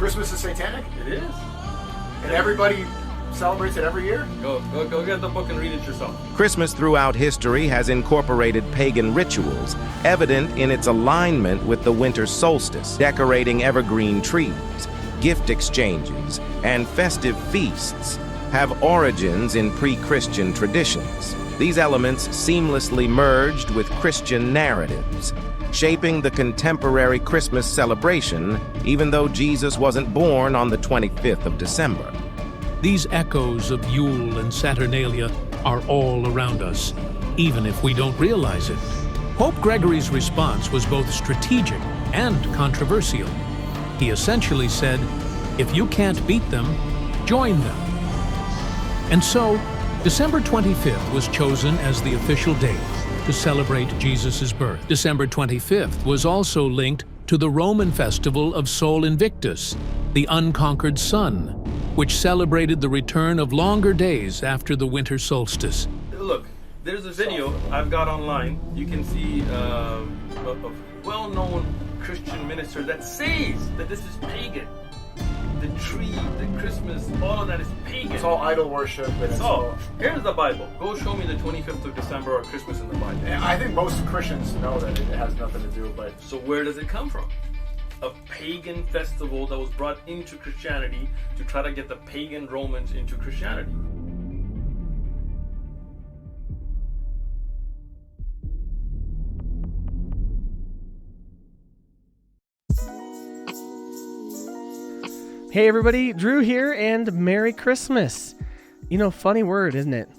Christmas is satanic? It is. And everybody celebrates it every year? Go get the book and read it yourself. Christmas throughout history has incorporated pagan rituals, evident in its alignment with the winter solstice, decorating evergreen trees, gift exchanges, and festive feasts have origins in pre-Christian traditions. These elements seamlessly merged with Christian narratives, shaping the contemporary Christmas celebration, even though Jesus wasn't born on the 25th of December. These echoes of Yule and Saturnalia are all around us, even if we don't realize it. Pope Gregory's response was both strategic and controversial. He essentially said, if you can't beat them, join them. And so, December 25th was chosen as the official date to celebrate Jesus' birth. December 25th was also linked to the Roman festival of Sol Invictus, the unconquered sun, which celebrated the return of longer days after the winter solstice. Look, there's a video I've got online. You can see a well-known Christian minister that says that this is pagan. The tree, the Christmas, all of that is pagan. It's all idol worship. And it's all... Here's the Bible. Go show me the 25th of December or Christmas in the Bible. I think most Christians know that it has nothing to do, but... So where does it come from? A pagan festival that was brought into Christianity to try to get the pagan Romans into Christianity. Hey everybody, Drew here, and Merry Christmas. You know, funny word, isn't it?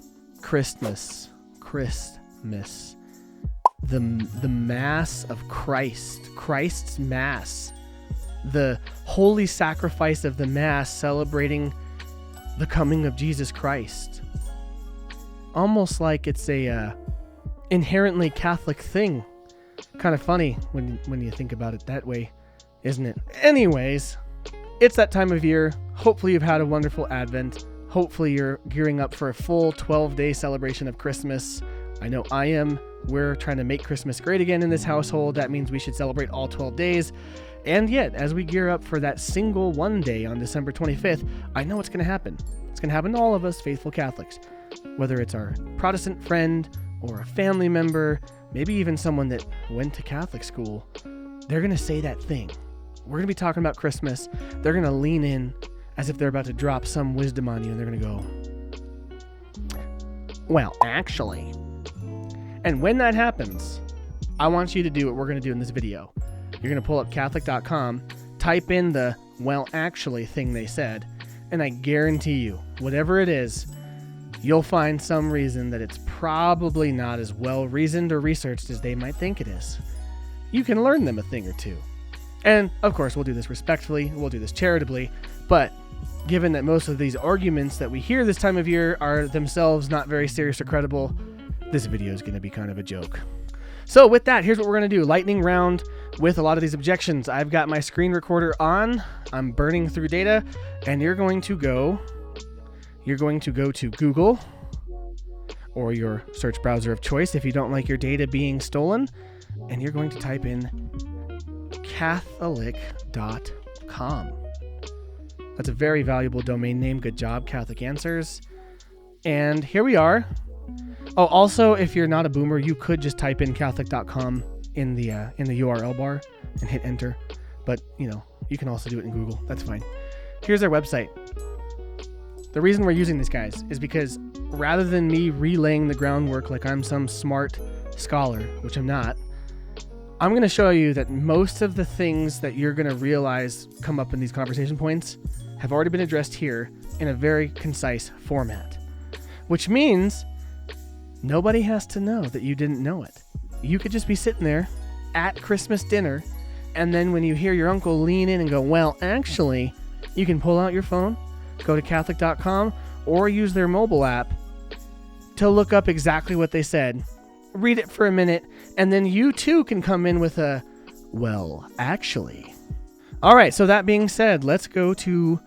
Christmas. Christmas. The Mass of Christ. Christ's Mass. The holy sacrifice of the Mass celebrating the coming of Jesus Christ. Almost like it's a inherently Catholic thing. Kind of funny when you think about it that way, isn't it? Anyways, it's that time of year. Hopefully you've had a wonderful Advent. Hopefully you're gearing up for a full 12-day celebration of Christmas. I know I am. We're trying to make Christmas great again in this household. That means we should celebrate all 12 days. And yet, as we gear up for that single one day on December 25th, I know it's going to happen. It's going to happen to all of us faithful Catholics. Whether it's our Protestant friend or a family member, maybe even someone that went to Catholic school, they're going to say that thing. We're going to be talking about Christmas. They're going to lean in as if they're about to drop some wisdom on you, and they're going to go, well, actually. And when that happens, I want you to do what we're going to do in this video. You're going to pull up Catholic.com, type in the, well, actually thing they said, and I guarantee you, whatever it is, you'll find some reason that it's probably not as well reasoned or researched as they might think it is. You can learn them a thing or two. And, of course, we'll do this respectfully, we'll do this charitably, but given that most of these arguments that we hear this time of year are themselves not very serious or credible, this video is going to be kind of a joke. So with that, here's what we're going to do. Lightning round with a lot of these objections. I've got my screen recorder on, I'm burning through data, and you're going to go to Google or your search browser of choice if you don't like your data being stolen, and you're going to type in Catholic.com. That's a very valuable domain name. Good job, Catholic Answers. And here we are. Oh, also, if you're not a boomer, you could just type in Catholic.com in the URL bar and hit enter. But, you know, you can also do it in Google. That's fine. Here's their website. The reason we're using these guys is because rather than me relaying the groundwork like I'm some smart scholar, which I'm not, I'm going to show you that most of the things that you're going to realize come up in these conversation points have already been addressed here in a very concise format, which means nobody has to know that you didn't know it. You could just be sitting there at Christmas dinner, and then when you hear your uncle lean in and go, well, actually, you can pull out your phone, go to Catholic.com, or use their mobile app to look up exactly what they said, read it for a minute, and then you too can come in with a, well, actually. All right, so that being said, let's go to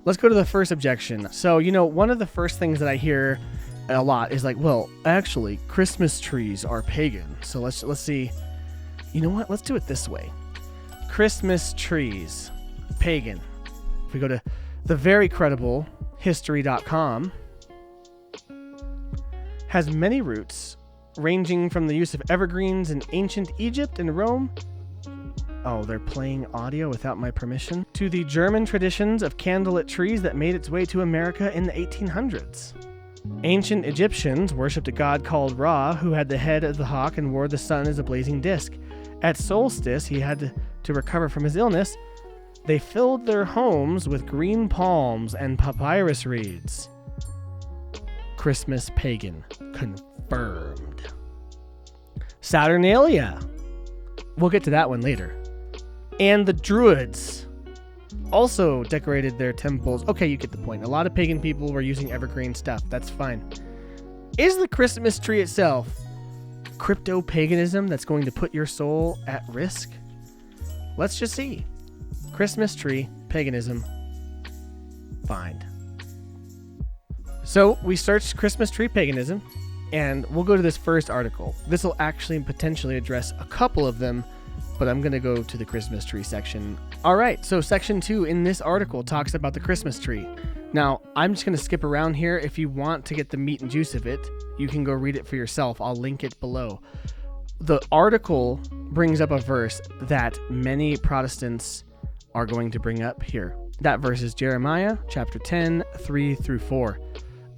the first objection. So, you know, one of the first things that I hear a lot is like, well, actually, Christmas trees are pagan. So let's see. You know what? Let's do it this way. Christmas trees, pagan. If we go to the very credible history.com, has many roots, ranging from the use of evergreens in ancient Egypt and Rome. Oh, they're playing audio without my permission. To the German traditions of candlelit trees that made its way to America in the 1800s. Ancient Egyptians worshipped a god called Ra, who had the head of the hawk and wore the sun as a blazing disc. At solstice, he had to recover from his illness. They filled their homes with green palms and papyrus reeds. Christmas Pagan. Confirmed. Saturnalia. We'll get to that one later. And the Druids also decorated their temples. Okay, you get the point. A lot of pagan people were using evergreen stuff. That's fine. Is the Christmas tree itself crypto-paganism that's going to put your soul at risk? Let's just see. Christmas tree, paganism, find. So we searched Christmas tree paganism, and we'll go to this first article. This will actually potentially address a couple of them, but I'm going to go to the Christmas tree section. All right, so section 2 in this article talks about the Christmas tree. Now, I'm just going to skip around here. If you want to get the meat and juice of it, you can go read it for yourself. I'll link it below. The article brings up a verse that many Protestants are going to bring up here. That verse is Jeremiah chapter 10, 3 through 4.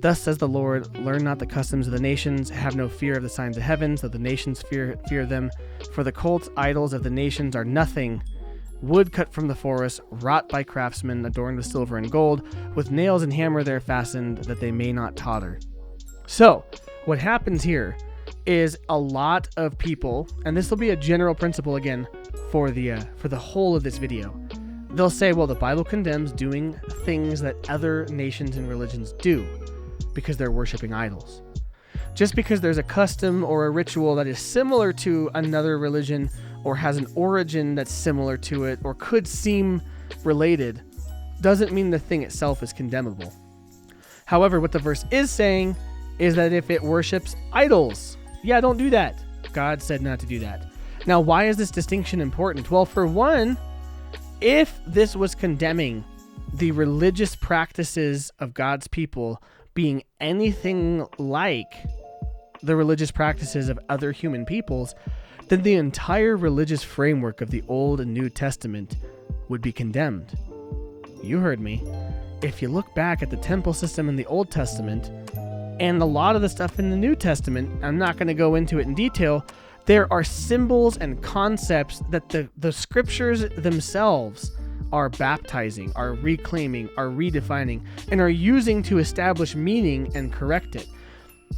Thus says the Lord, learn not the customs of the nations, have no fear of the signs of heavens, that the nations fear them. For the cult idols of the nations are nothing. Wood cut from the forest, wrought by craftsmen, adorned with silver and gold, with nails and hammer there fastened, that they may not totter. So, what happens here is a lot of people, and this will be a general principle again for the whole of this video. They'll say, well, the Bible condemns doing things that other nations and religions do because they're worshiping idols. Just because there's a custom or a ritual that is similar to another religion or has an origin that's similar to it or could seem related doesn't mean the thing itself is condemnable. However, what the verse is saying is that if it worships idols, yeah, don't do that. God said not to do that. Now, why is this distinction important? Well, for one, if this was condemning the religious practices of God's people being anything like the religious practices of other human peoples, then the entire religious framework of the Old and New Testament would be condemned. You heard me. If you look back at the temple system in the Old Testament and a lot of the stuff in the New Testament, I'm not going to go into it in detail, there are symbols and concepts that the scriptures themselves are baptizing, are reclaiming, are redefining, and are using to establish meaning and correct it.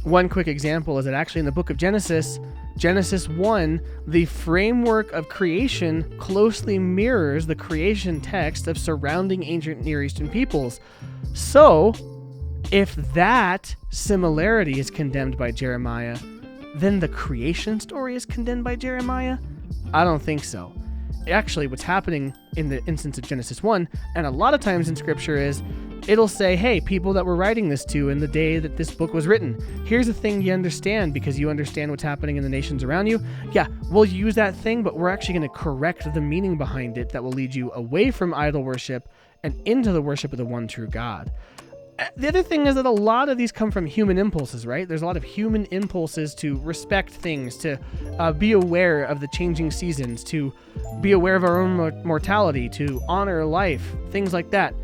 One quick example is that actually in the book of Genesis 1, the framework of creation closely mirrors the creation text of surrounding ancient Near Eastern peoples. So, if that similarity is condemned by Jeremiah, then the creation story is condemned by Jeremiah? I don't think so. Actually, what's happening in the instance of Genesis 1, and a lot of times in scripture, is it'll say, hey, people that we're writing this to in the day that this book was written, here's a thing you understand because you understand what's happening in the nations around you. Yeah, we'll use that thing, but we're actually going to correct the meaning behind it that will lead you away from idol worship and into the worship of the one true God. The other thing is that a lot of these come from human impulses, right? There's a lot of human impulses to respect things, to be aware of the changing seasons, to be aware of our own mortality, to honor life, things like that.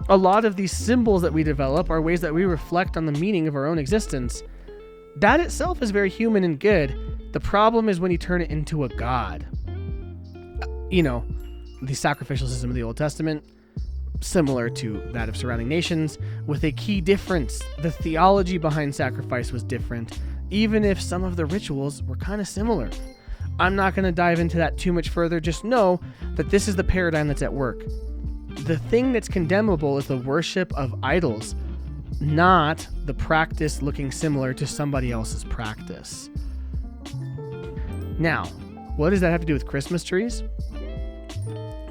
A lot of these symbols that we develop are ways that we reflect on the meaning of our own existence. That itself is very human and good. The problem is when you turn it into a god. You know, the sacrificial system of the Old Testament, similar to that of surrounding nations, with a key difference. The theology behind sacrifice was different, even if some of the rituals were kind of similar. I'm not going to dive into that too much further. Just know that this is the paradigm that's at work. The thing that's condemnable is the worship of idols, not the practice looking similar to somebody else's practice. Now, what does that have to do with Christmas trees?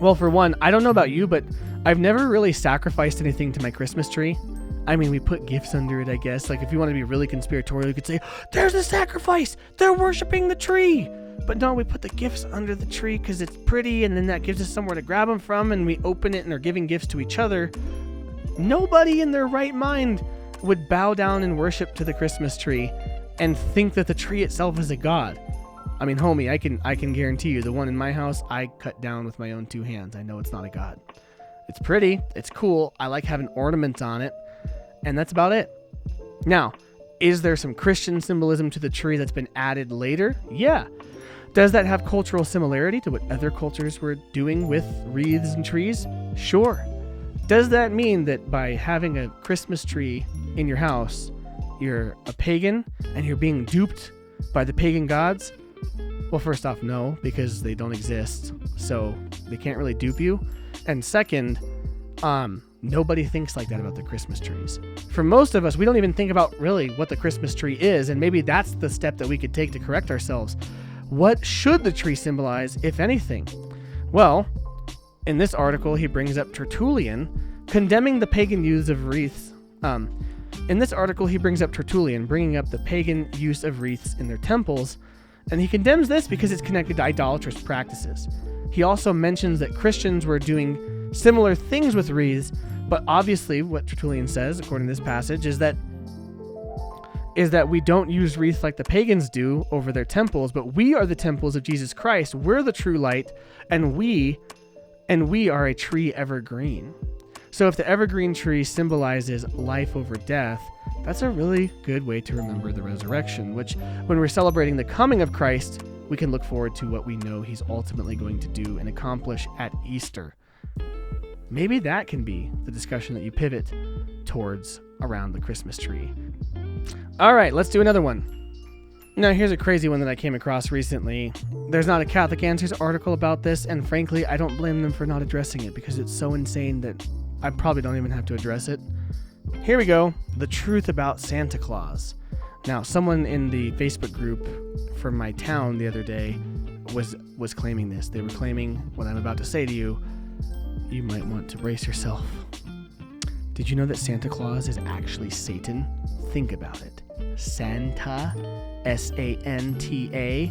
Well, for one, I don't know about you, but I've never really sacrificed anything to my Christmas tree. I mean, we put gifts under it, I guess. Like, if you want to be really conspiratorial, you could say, there's a sacrifice! They're worshiping the tree! But no, we put the gifts under the tree because it's pretty, and then that gives us somewhere to grab them from, and we open it and are giving gifts to each other. Nobody in their right mind would bow down and worship to the Christmas tree and think that the tree itself is a god. I mean, homie, I can guarantee you the one in my house I cut down with my own 2 hands. I know it's not a god. It's pretty, it's cool, I like having ornaments on it, and that's about it. Now, is there some Christian symbolism to the tree that's been added later? Yeah. Does that have cultural similarity to what other cultures were doing with wreaths and trees? Sure. Does that mean that by having a Christmas tree in your house, you're a pagan and you're being duped by the pagan gods? Well, first off, no, because they don't exist, so they can't really dupe you. And second, nobody thinks like that about the Christmas trees. For most of us, we don't even think about really what the Christmas tree is, and maybe that's the step that we could take to correct ourselves. What should the tree symbolize, if anything? Well, in this article, he brings up Tertullian condemning the pagan use of wreaths. In this article, he brings up Tertullian bringing up the pagan use of wreaths in their temples, and he condemns this because it's connected to idolatrous practices. He also mentions that Christians were doing similar things with wreaths, but obviously what Tertullian says, according to this passage, is that we don't use wreaths like the pagans do over their temples, but we are the temples of Jesus Christ. We're the true light, and we are a tree evergreen. So if the evergreen tree symbolizes life over death, that's a really good way to remember the resurrection, which when we're celebrating the coming of Christ, we can look forward to what we know he's ultimately going to do and accomplish at Easter. Maybe that can be the discussion that you pivot towards around the Christmas tree. All right, let's do another one. Now, here's a crazy one that I came across recently. There's not a Catholic Answers article about this, and frankly, I don't blame them for not addressing it because it's so insane that I probably don't even have to address it. Here we go. The truth about Santa Claus. Now, someone in the Facebook group for my town the other day was claiming this. They were claiming what I'm about to say to you. You might want to brace yourself. Did you know that Santa Claus is actually Satan? Think about it. Santa, S-A-N-T-A.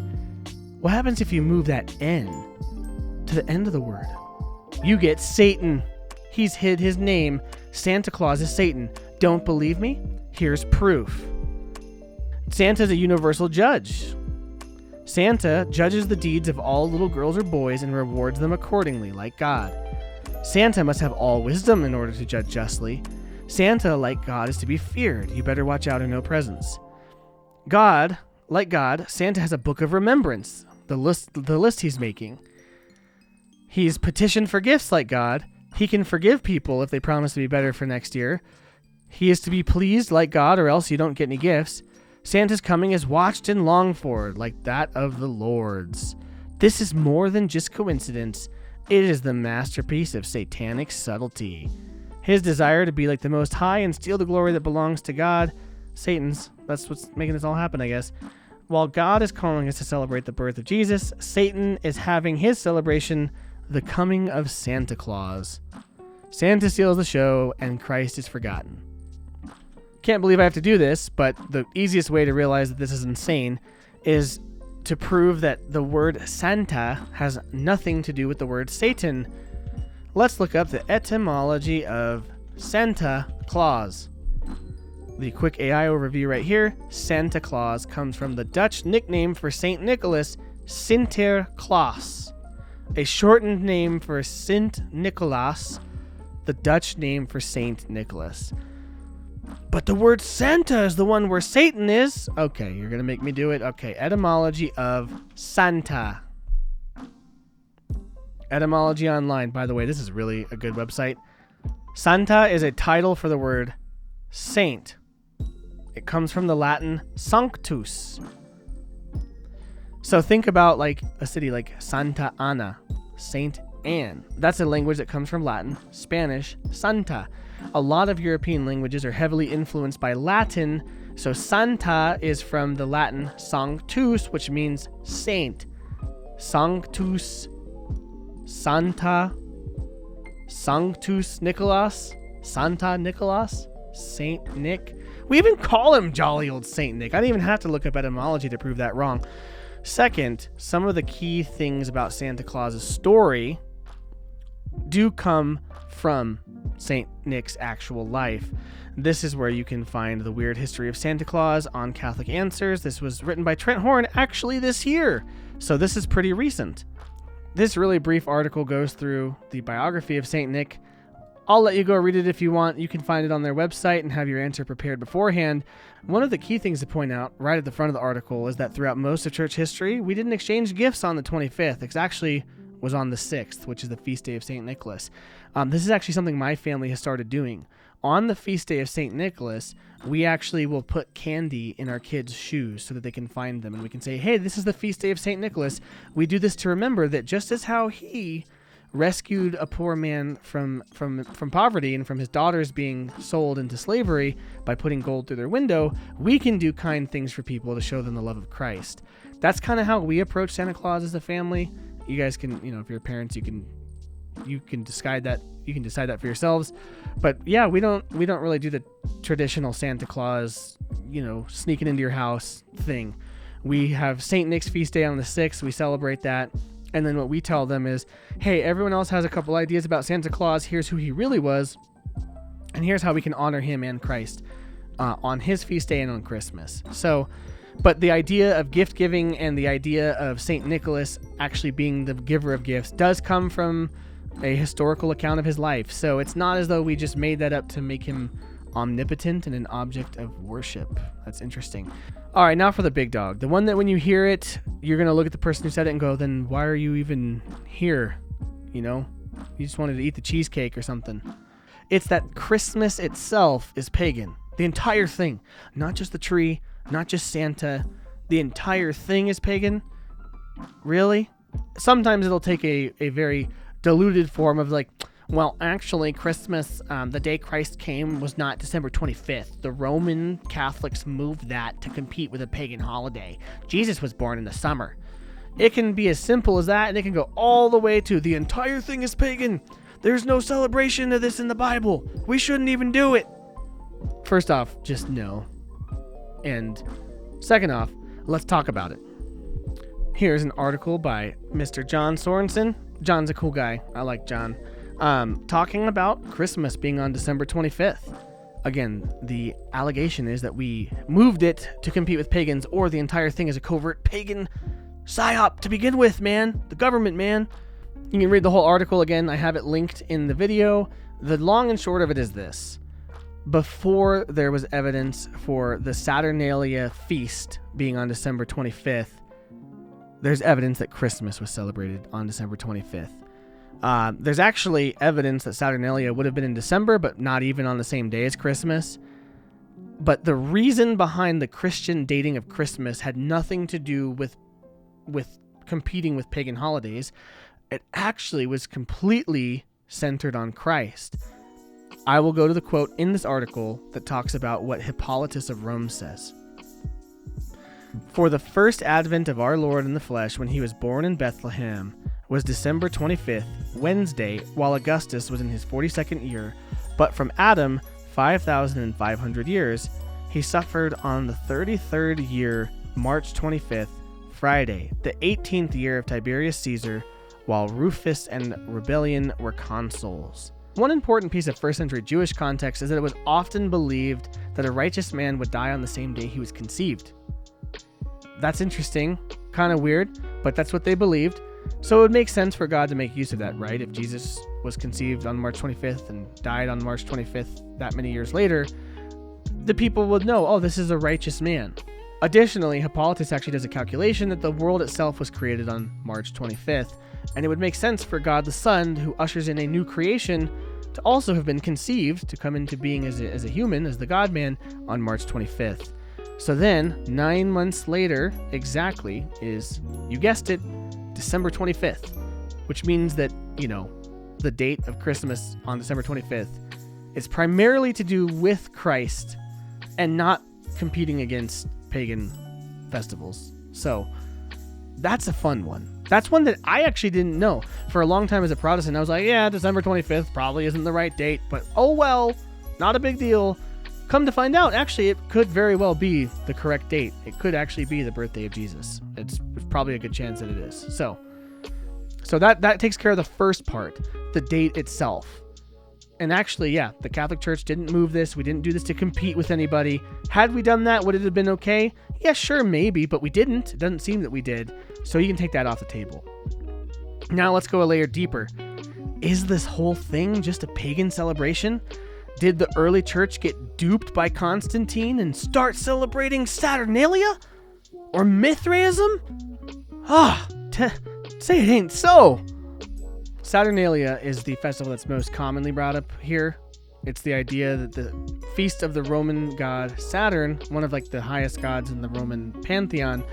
What happens if you move that N to the end of the word? You get Satan. He's hid his name. Santa Claus is Satan. Don't believe me? Here's proof. Santa's a universal judge. Santa judges the deeds of all little girls or boys and rewards them accordingly, like God. Santa must have all wisdom in order to judge justly. Santa, like God, is to be feared. You better watch out or no presents. God, like God, Santa has a book of remembrance, the list he's making. He's petitioned for gifts like God. He can forgive people if they promise to be better for next year. He is to be pleased like God, or else you don't get any gifts. Santa's coming is watched and longed for, like that of the Lord's. This is more than just coincidence. It is the masterpiece of satanic subtlety. His desire to be like the Most High and steal the glory that belongs to God, Satan's. That's what's making this all happen, I guess. While God is calling us to celebrate the birth of Jesus, Satan is having his celebration, the coming of Santa Claus. Santa steals the show, and Christ is forgotten. Can't believe I have to do this, but the easiest way to realize that this is insane is to prove that the word Santa has nothing to do with the word Satan. Let's look up the etymology of Santa Claus. The quick AI overview right here. Santa Claus comes from the Dutch nickname for Saint Nicholas, Sinterklaas, a shortened name for Sint Nicolaas, the Dutch name for Saint Nicholas. But the word Santa is the one where Satan is. Okay, you're going to make me do it. Okay, etymology of Santa. Etymology Online. By the way, this is really a good website. Santa is a title for the word saint. It comes from the Latin sanctus. So think about like a city like Santa Ana, Saint Anne. That's a language that comes from Latin, Spanish, Santa. A lot of European languages are heavily influenced by Latin, so Santa is from the Latin sanctus, which means saint. Sanctus, Santa, Sanctus Nicholas, Santa Nicholas, Saint Nick. We even call him jolly old Saint Nick. I didn't even have to look up etymology to prove that wrong. Second, some of the key things about Santa Claus's story do come from St. Nick's actual life. This is where you can find The Weird History of Santa Claus on Catholic Answers. This was written by Trent Horn actually this year, so this is pretty recent. This really brief article goes through the biography of St. Nick. I'll let you go read it if you want. You can find it on their website and have your answer prepared beforehand. One of the key things to point out right at the front of the article is that throughout most of church history, we didn't exchange gifts on the 25th. It actually was on the 6th, which is the feast day of St. Nicholas. This is actually something my family has started doing. On the feast day of St. Nicholas, we actually will put candy in our kids' shoes so that they can find them. And we can say, hey, this is the feast day of St. Nicholas. We do this to remember that just as how he rescued a poor man from poverty and from his daughters being sold into slavery by putting gold through their window, we can do kind things for people to show them the love of Christ. That's kind of how we approach Santa Claus as a family. You guys can, if you're parents, you can decide that. You can decide that for yourselves. But yeah, we don't really do the traditional Santa Claus, sneaking into your house thing. We have St. Nick's feast day on the 6th. We celebrate that. And then what we tell them is, hey, everyone else has a couple ideas about Santa Claus. Here's who he really was. And here's how we can honor him and Christ on his feast day and on Christmas. So, but the idea of gift giving and the idea of St. Nicholas actually being the giver of gifts does come from a historical account of his life. So it's not as though we just made that up to make him omnipotent and an object of worship. That's interesting. All right, now for the big dog. The one that when you hear it, you're going to look at the person who said it and go, then why are you even here? You just wanted to eat the cheesecake or something. It's that Christmas itself is pagan. The entire thing. Not just the tree, not just Santa. The entire thing is pagan. Really? Sometimes it'll take a very diluted form of well, actually, Christmas, the day Christ came, was not December 25th. The Roman Catholics moved that to compete with a pagan holiday. Jesus was born in the summer. It can be as simple as that, and it can go all the way to the entire thing is pagan. There's no celebration of this in the Bible. We shouldn't even do it. First off, just no. And second off, let's talk about it. Here's an article by Mr. John Sorensen. John's a cool guy. I like John. Talking about Christmas being on December 25th. Again, the allegation is that we moved it to compete with pagans, or the entire thing is a covert pagan psyop to begin with, man. The government, man. You can read the whole article again. I have it linked in the video. The long and short of it is this. Before there was evidence for the Saturnalia feast being on December 25th, there's evidence that Christmas was celebrated on December 25th. There's actually evidence that Saturnalia would have been in December, but not even on the same day as Christmas. But the reason behind the Christian dating of Christmas had nothing to do with competing with pagan holidays. It actually was completely centered on Christ. I will go to the quote in this article that talks about what Hippolytus of Rome says. For the first advent of our Lord in the flesh, when he was born in Bethlehem, was December 25th, Wednesday, while Augustus was in his 42nd year, but from Adam, 5,500 years, he suffered on the 33rd year, March 25th, Friday, the 18th year of Tiberius Caesar, while Rufus and Rebellion were consuls. One important piece of first century Jewish context is that it was often believed that a righteous man would die on the same day he was conceived. That's interesting, kind of weird, but that's what they believed. So it would make sense for God to make use of that, right? If Jesus was conceived on March 25th and died on March 25th that many years later, the people would know, oh, this is a righteous man. Additionally, Hippolytus actually does a calculation that the world itself was created on March 25th, and it would make sense for God the Son, who ushers in a new creation, to also have been conceived, to come into being as a human, as the God-man, on March 25th. So then, 9 months later, exactly, is, you guessed it, December 25th, which means that, the date of Christmas on December 25th is primarily to do with Christ and not competing against pagan festivals. So that's a fun one. That's one that I actually didn't know. For a long time as a Protestant, I was like, yeah, December 25th probably isn't the right date, but oh well, not a big deal. come to find out, actually, it could very well be the correct date. It could actually be the birthday of Jesus. It's probably a good chance that it is. So that takes care of the first part, the date itself. And actually, yeah, the Catholic Church didn't move this. We didn't do this to compete with anybody. Had we done that, would it have been okay? Yeah, sure, maybe, but we didn't. It doesn't seem that we did. So you can take that off the table. Now let's go a layer deeper. Is this whole thing just a pagan celebration? Did the early church get duped by Constantine and start celebrating Saturnalia? Or Mithraism? Say it ain't so. Saturnalia is the festival that's most commonly brought up here. It's the idea that the feast of the Roman god Saturn, one of like the highest gods in the Roman pantheon,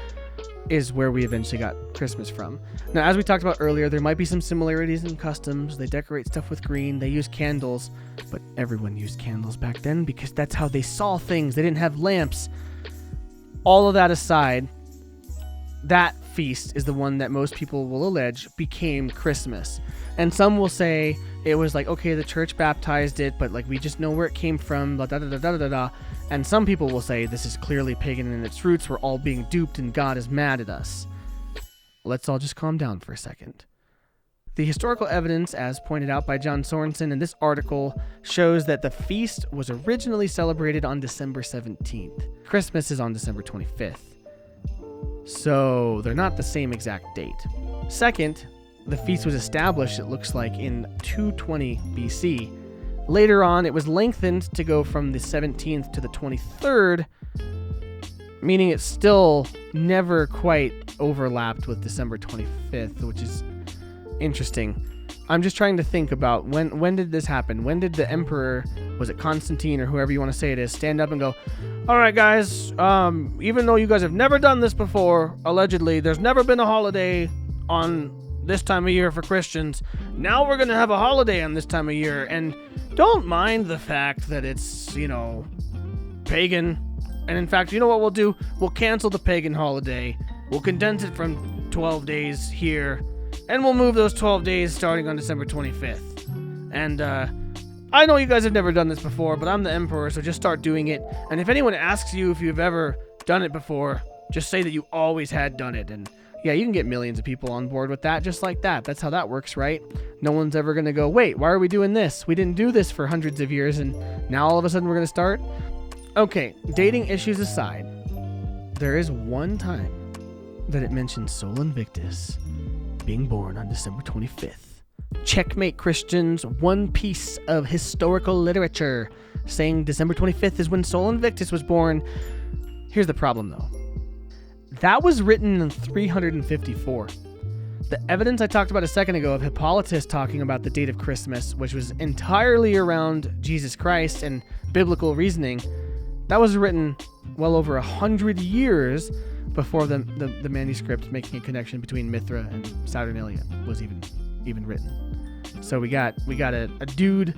is where we eventually got Christmas from. Now, as we talked about earlier, there might be some similarities in customs. They decorate stuff with green. They use candles, but everyone used candles back then because that's how they saw things. They didn't have lamps. All of that aside, that feast is the one that most people will allege became Christmas. And some will say it was like, okay, the church baptized it, but like we just know where it came from, blah, da, da, da, da, da, da. And some people will say this is clearly pagan in its roots. We're all being duped and God is mad at us. Let's all just calm down for a second. The historical evidence, as pointed out by John Sorensen in this article, shows that the feast was originally celebrated on December 17th. Christmas is on December 25th. So they're not the same exact date. Second, the feast was established, it looks like, in 220 BC. Later on, it was lengthened to go from the 17th to the 23rd, meaning it still never quite overlapped with December 25th, which is interesting. I'm just trying to think about when did this happen? When did the emperor, was it Constantine or whoever you want to say it is, stand up and go, all right, guys, even though you guys have never done this before, allegedly, there's never been a holiday on this time of year for Christians. Now we're going to have a holiday on this time of year, and don't mind the fact that it's, pagan. And in fact, you know what we'll do? We'll cancel the pagan holiday. We'll condense it from 12 days here, and we'll move those 12 days starting on December 25th. And I know you guys have never done this before, but I'm the emperor, so just start doing it. And if anyone asks you if you've ever done it before, just say that you always had done it. And yeah, you can get millions of people on board with that, just like that. That's how that works, right? No one's ever going to go, wait, why are we doing this? We didn't do this for hundreds of years, and now all of a sudden we're going to start? Okay, dating issues aside, there is one time that it mentions Sol Invictus being born on December 25th. Checkmate Christians, one piece of historical literature saying December 25th is when Sol Invictus was born. Here's the problem, though. That was written in 354. The evidence I talked about a second ago of Hippolytus talking about the date of Christmas, which was entirely around Jesus Christ and biblical reasoning, that was written well over 100 years before the manuscript making a connection between Mithra and Saturnalia was even written. So we got a dude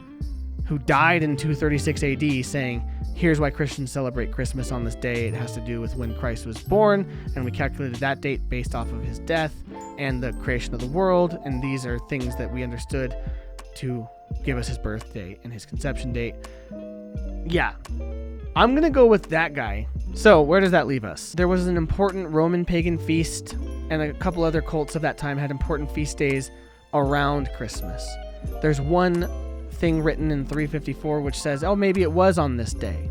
who died in 236 AD saying, here's why Christians celebrate Christmas on this day. It has to do with when Christ was born, and we calculated that date based off of his death and the creation of the world, and these are things that we understood to give us his birth date and his conception date. Yeah, I'm going to go with that guy. So where does that leave us? There was an important Roman pagan feast, and a couple other cults of that time had important feast days around Christmas. There's one thing written in 354 which says, oh, maybe it was on this day.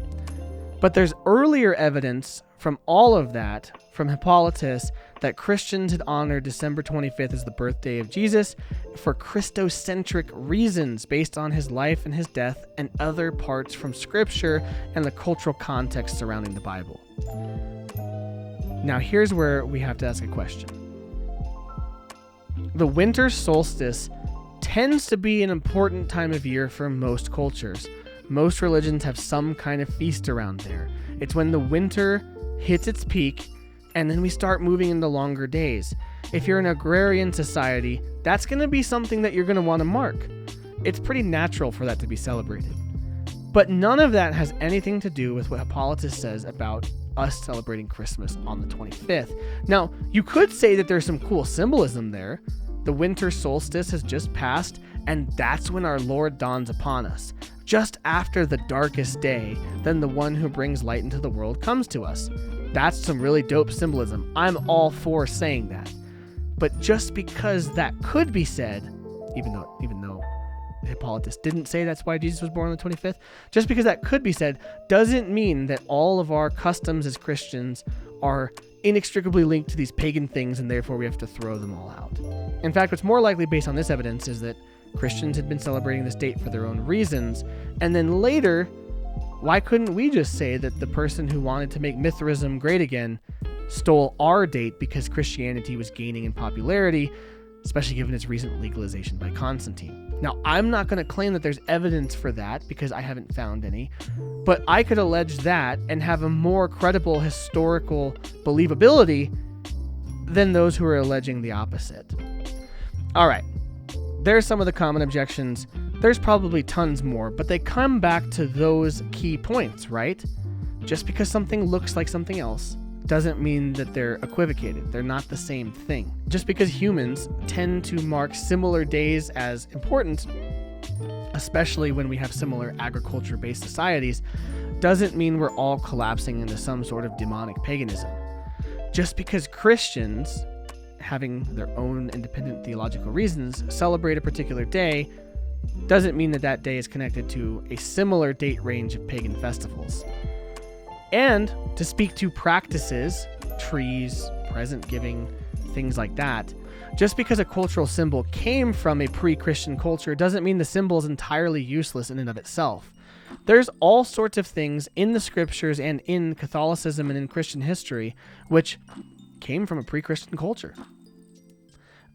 But there's earlier evidence from all of that, from Hippolytus, that Christians had honored December 25th as the birthday of Jesus for Christocentric reasons based on his life and his death and other parts from Scripture and the cultural context surrounding the Bible. Now here's where we have to ask a question. The winter solstice tends to be an important time of year for most cultures. Most religions have some kind of feast around there. It's when the winter hits its peak, and then we start moving into longer days. If you're an agrarian society, that's going to be something that you're going to want to mark. It's pretty natural for that to be celebrated. But none of that has anything to do with what Hippolytus says about us celebrating Christmas on the 25th. Now, you could say that there's some cool symbolism there. The winter solstice has just passed, and that's when our Lord dawns upon us. just after the darkest day, then the one who brings light into the world comes to us. That's some really dope symbolism. I'm all for saying that. But just because that could be said, even though Hippolytus didn't say that's why Jesus was born on the 25th, just because that could be said doesn't mean that all of our customs as Christians are inextricably linked to these pagan things and therefore we have to throw them all out. In fact, what's more likely based on this evidence is that Christians had been celebrating this date for their own reasons, and then later, why couldn't we just say that the person who wanted to make Mithraism great again stole our date because Christianity was gaining in popularity, especially given its recent legalization by Constantine? Now, I'm not going to claim that there's evidence for that because I haven't found any, but I could allege that and have a more credible historical believability than those who are alleging the opposite. All right, there's some of the common objections. There's probably tons more, but they come back to those key points, right? Just because something looks like something else doesn't mean that they're equivocated. They're not the same thing. Just because humans tend to mark similar days as important, especially when we have similar agriculture-based societies, doesn't mean we're all collapsing into some sort of demonic paganism. Just because Christians, having their own independent theological reasons, celebrate a particular day, doesn't mean that that day is connected to a similar date range of pagan festivals. And to speak to practices, trees, present giving, things like that, just because a cultural symbol came from a pre-Christian culture doesn't mean the symbol is entirely useless in and of itself. There's all sorts of things in the scriptures and in Catholicism and in Christian history which came from a pre-Christian culture.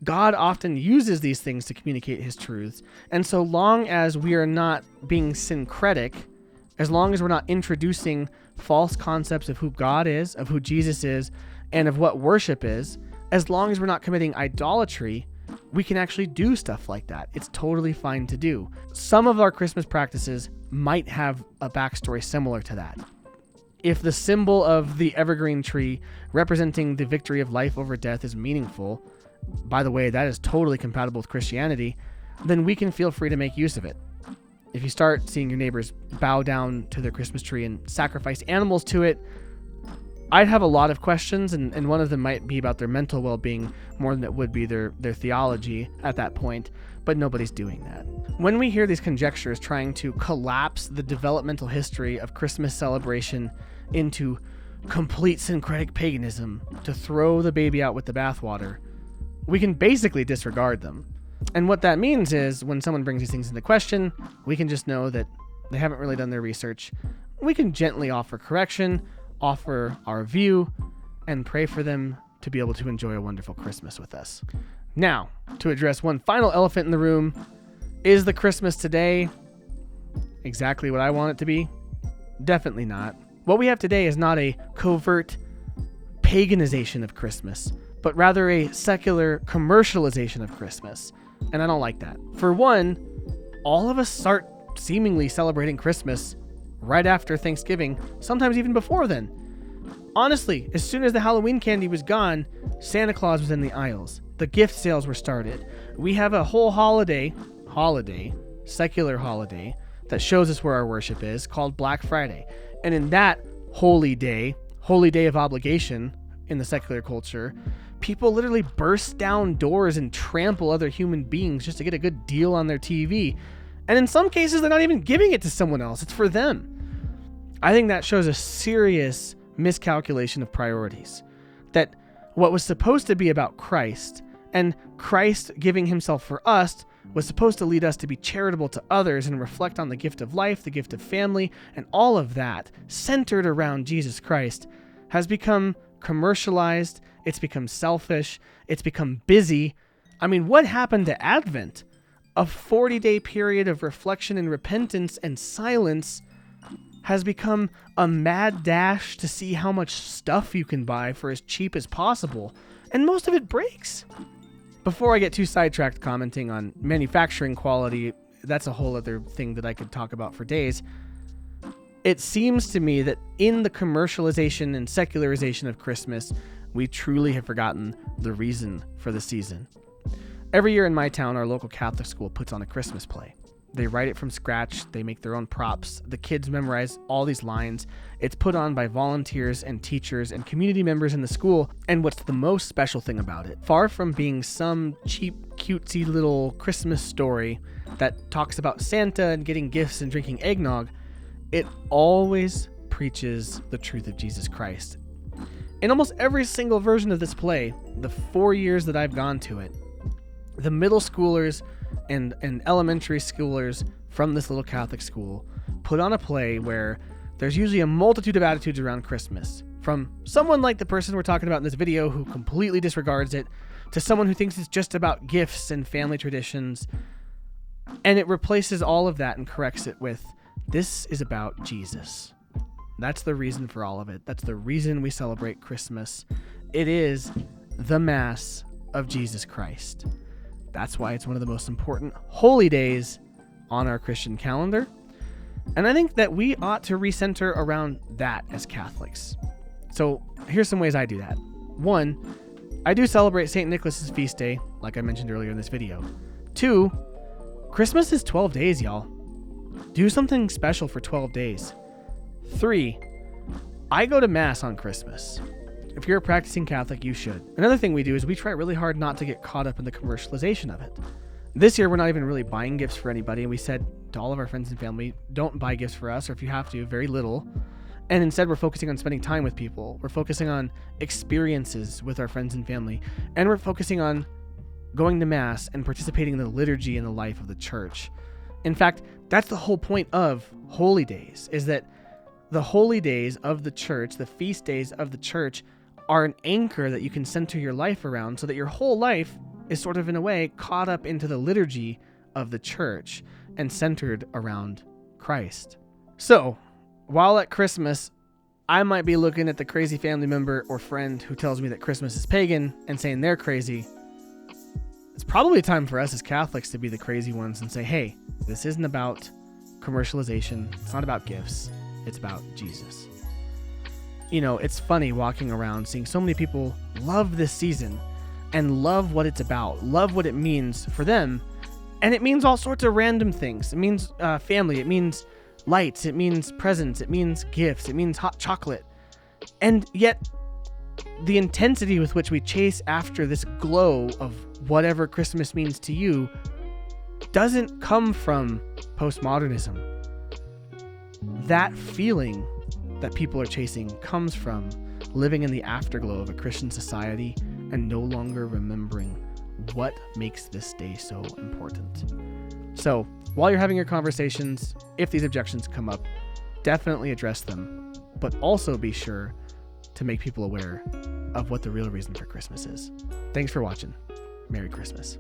God often uses these things to communicate his truths, and so long as we are not being syncretic, as long as we're not introducing false concepts of who God is, of who Jesus is, and of what worship is, as long as we're not committing idolatry, we can actually do stuff like that. It's totally fine to do. Some of our Christmas practices might have a backstory similar to that. If the symbol of the evergreen tree representing the victory of life over death is meaningful, by the way, that is totally compatible with Christianity, then we can feel free to make use of it. If you start seeing your neighbors bow down to their Christmas tree and sacrifice animals to it, I'd have a lot of questions, and one of them might be about their mental well-being more than it would be their theology at that point, but nobody's doing that. When we hear these conjectures trying to collapse the developmental history of Christmas celebration into complete syncretic paganism to throw the baby out with the bathwater, we can basically disregard them. And what that means is when someone brings these things into question, we can just know that they haven't really done their research. We can gently offer correction, offer our view, and pray for them to be able to enjoy a wonderful Christmas with us. Now, to address one final elephant in the room, is the Christmas today exactly what I want it to be? Definitely not. What we have today is not a covert paganization of Christmas, but rather a secular commercialization of Christmas. And I don't like that. For one, all of us start seemingly celebrating Christmas right after Thanksgiving, sometimes even before then. Honestly, as soon as the Halloween candy was gone, Santa Claus was in the aisles. The gift sales were started. We have a whole secular holiday, that shows us where our worship is, called Black Friday. And in that holy day of obligation in the secular culture, people literally burst down doors and trample other human beings just to get a good deal on their TV. And in some cases, they're not even giving it to someone else. It's for them. I think that shows a serious miscalculation of priorities. That what was supposed to be about Christ, and Christ giving himself for us, was supposed to lead us to be charitable to others and reflect on the gift of life, the gift of family, and all of that centered around Jesus Christ has become commercialized. It's become selfish. It's become busy. I mean, what happened to Advent? A 40-day period of reflection and repentance and silence has become a mad dash to see how much stuff you can buy for as cheap as possible, and most of it breaks. Before I get too sidetracked commenting on manufacturing quality, that's a whole other thing that I could talk about for days. It seems to me that in the commercialization and secularization of Christmas, we truly have forgotten the reason for the season. Every year in my town, our local Catholic school puts on a Christmas play. They write it from scratch. They make their own props. The kids memorize all these lines. It's put on by volunteers and teachers and community members in the school. And what's the most special thing about it, far from being some cheap, cutesy little Christmas story that talks about Santa and getting gifts and drinking eggnog, it always preaches the truth of Jesus Christ. In almost every single version of this play, the 4 years that I've gone to it, the middle schoolers and elementary schoolers from this little Catholic school put on a play where there's usually a multitude of attitudes around Christmas. From someone like the person we're talking about in this video who completely disregards it, to someone who thinks it's just about gifts and family traditions. And it replaces all of that and corrects it with, this is about Jesus. That's the reason for all of it. That's the reason we celebrate Christmas. It is the Mass of Jesus Christ. That's why it's one of the most important holy days on our Christian calendar. And I think that we ought to recenter around that as Catholics. So here's some ways I do that. 1, I do celebrate St. Nicholas's feast day, like I mentioned earlier in this video. 2, Christmas is 12 days, y'all. Do something special for 12 days. 3, I go to Mass on Christmas. If you're a practicing Catholic, you should. Another thing we do is we try really hard not to get caught up in the commercialization of it. This year, we're not even really buying gifts for anybody, and we said to all of our friends and family, don't buy gifts for us, or if you have to, very little. And instead, we're focusing on spending time with people. We're focusing on experiences with our friends and family. And we're focusing on going to Mass and participating in the liturgy and the life of the church. In fact, that's the whole point of holy days, is that the holy days of the church, the feast days of the church, are an anchor that you can center your life around so that your whole life is sort of, in a way, caught up into the liturgy of the church and centered around Christ. So, while at Christmas, I might be looking at the crazy family member or friend who tells me that Christmas is pagan and saying they're crazy, it's probably time for us as Catholics to be the crazy ones and say, hey, this isn't about commercialization. It's not about gifts. It's about Jesus. You know, it's funny walking around seeing so many people love this season and love what it's about, love what it means for them. And it means all sorts of random things. It means family. It means lights. It means presents. It means gifts. It means hot chocolate. And yet the intensity with which we chase after this glow of whatever Christmas means to you doesn't come from postmodernism. That feeling that people are chasing comes from living in the afterglow of a Christian society and no longer remembering what makes this day so important. So, while you're having your conversations, if these objections come up, definitely address them, but also be sure to make people aware of what the real reason for Christmas is. Thanks for watching. Merry Christmas.